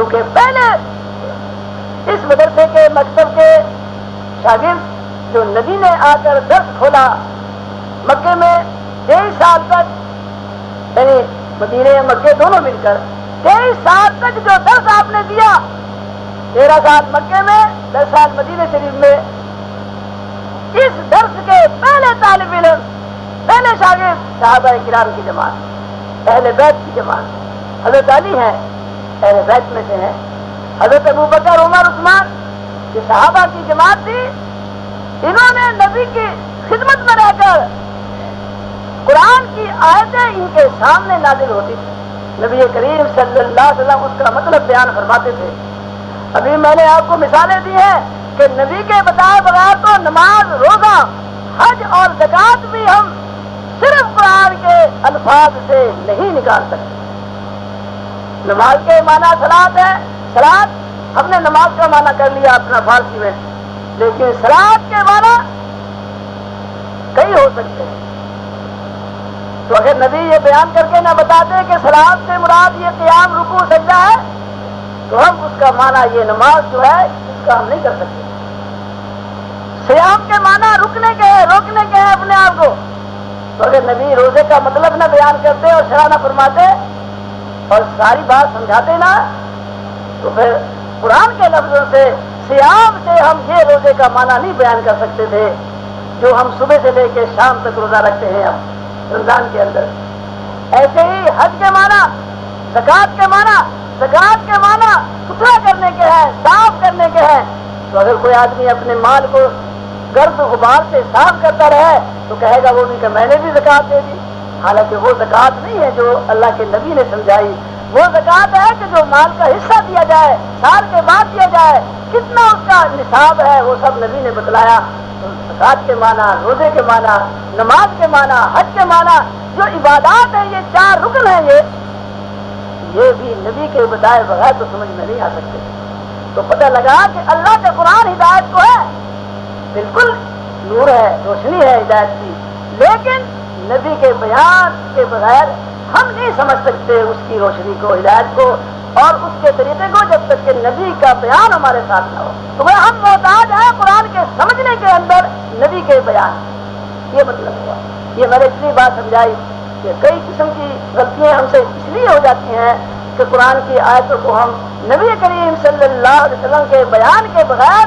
کیونکہ پہلے اس مدرسے کے مکتب کے شاگرد جو نبی نے آ کر درس کھولا مکے میں 23 سال تک، یعنی مدینے مکے دونوں مل کر 23 سال تک جو درس آپ نے دیا، 13 سال مکے میں 10 سال مدینہ شریف میں، اس درس کے پہلے طالب علم، پہلے شاگرد صحابہ کرام کی جماعت، اہل بیت کی جماعت، حضرت علی ہیں اہل بیت میں سے ہیں، حضرت ابو بکر عمر عثمان یہ صحابہ کی جماعت تھی۔ انہوں نے نبی کی خدمت میں رہ کر قرآن کی آیتیں ان کے سامنے نازل ہوتی تھی، نبی کریم صلی اللہ علیہ وسلم اس کا مطلب بیان فرماتے تھے۔ ابھی میں نے آپ کو مثالیں دی ہیں کہ نبی کے بتائے بغیر تو نماز، روزہ، حج اور زکوٰۃ بھی ہم صرف قرآن کے الفاظ سے نہیں نکال سکتے۔ نماز کے معنی صلاۃ ہے، صلاۃ ہم نے نماز کا معنی کر لیا اپنا فارسی میں، لیکن صلاۃ کے معنی کئی ہو سکتے ہیں۔ تو اگر نبی یہ بیان کر کے نہ بتاتے کہ صلاۃ سے مراد یہ قیام، رکوع، سجدہ ہے، تو ہم اس کا معنی یہ نماز جو ہے اس کا ہم نہیں کر سکتے۔ صیام کے معنی رکنے کے ہیں، روکنے کے ہیں اپنے آپ کو، تو اگر نبی روزے کا مطلب نہ بیان کرتے اور شرح نہ فرماتے اور ساری بات سمجھاتے نا، تو پھر قرآن کے لفظوں سے صیام سے ہم یہ روزے کا معنی نہیں بیان کر سکتے تھے جو ہم صبح سے لے کے شام تک روزہ رکھتے ہیں اب رمضان کے اندر۔ ایسے ہی حج کے معنی، زکوٰۃ کے معنی، زکوٰۃ کے معنی ستھرا کرنے کے ہیں، صاف کرنے کے ہیں۔ تو اگر کوئی آدمی اپنے مال کو گرد غبار سے صاف کرتا رہے تو کہے گا وہ بھی کہ میں نے بھی زکوٰۃ دے دی، حالانکہ وہ زکوٰۃ نہیں ہے جو اللہ کے نبی نے سمجھائی۔ وہ زکوٰۃ ہے کہ جو مال کا حصہ دیا جائے، سال کے بعد دیا جائے، کتنا اس کا نصاب ہے وہ سب نبی نے بتلایا۔ زکوٰۃ کے معنی، روزے کے معنی، نماز کے معنی، حج کے معنی، جو عبادات ہیں یہ 4 رکن ہیں، یہ بھی نبی کے بتائے بغیر تو سمجھ میں نہیں آ سکتے۔ تو پتہ لگا کہ اللہ کا قرآن ہدایت کو ہے، بالکل نور ہے، روشنی ہے ہدایت کی، لیکن نبی کے بیان کے بغیر ہم نہیں سمجھ سکتے اس کی روشنی کو، ہدایت کو اور اس کے طریقے کو، جب تک کہ نبی کا بیان ہمارے ساتھ نہ ہو۔ تو وہ ہم محتاج ہیں قرآن کے سمجھنے کے اندر نبی کے بیان، یہ مطلب ہوا۔ یہ میں نے اتنی بات سمجھائی کہ کئی قسم کی غلطیاں ہم سے اس لیے ہو جاتی ہیں کہ قرآن کی آیتوں کو ہم نبی کریم صلی اللہ علیہ وسلم کے بیان کے بغیر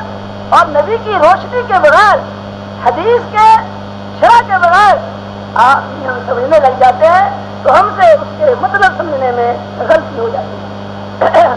اور نبی کی روشنی کے بغیر، حدیث کے شرح کے بغیر ہم سمجھنے لگ جاتے ہیں، تو ہم سے اس کے مطلب سمجھنے میں غلطی ہو جاتی ہے۔